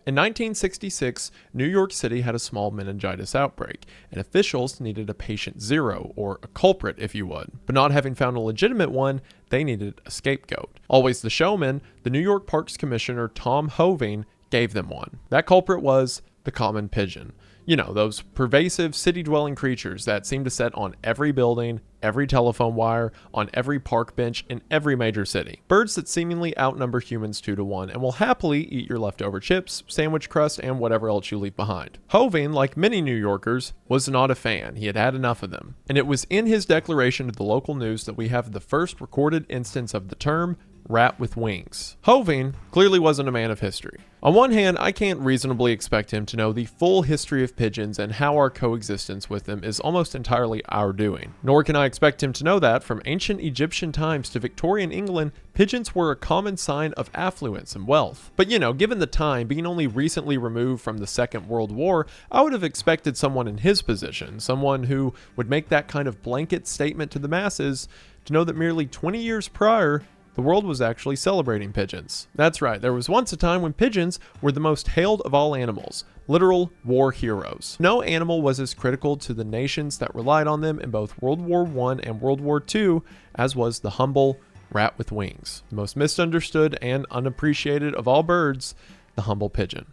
In 1966, New York City had a small meningitis outbreak, and officials needed a patient zero, or a culprit if you would. But not having found a legitimate one, they needed a scapegoat. Always the showman, the New York Parks Commissioner Tom Hoving gave them one. That culprit was the common pigeon. You know, those pervasive city-dwelling creatures that seem to sit on every building, every telephone wire, on every park bench in every major city. Birds that seemingly outnumber humans 2 to 1 and will happily eat your leftover chips, sandwich crust, and whatever else you leave behind. Hoving, like many New Yorkers, was not a fan. He had had enough of them. And it was in his declaration to the local news that we have the first recorded instance of the term rat with wings. Hoving clearly wasn't a man of history. On one hand, I can't reasonably expect him to know the full history of pigeons and how our coexistence with them is almost entirely our doing. Nor can I expect him to know that, from ancient Egyptian times to Victorian England, pigeons were a common sign of affluence and wealth. But you know, given the time, being only recently removed from the Second World War, I would have expected someone in his position, someone who would make that kind of blanket statement to the masses, to know that merely 20 years prior, the world was actually celebrating pigeons. That's right, there was once a time when pigeons were the most hailed of all animals, literal war heroes. No animal was as critical to the nations that relied on them in both World War I and World War II as was the humble rat with wings. The most misunderstood and unappreciated of all birds, the humble pigeon.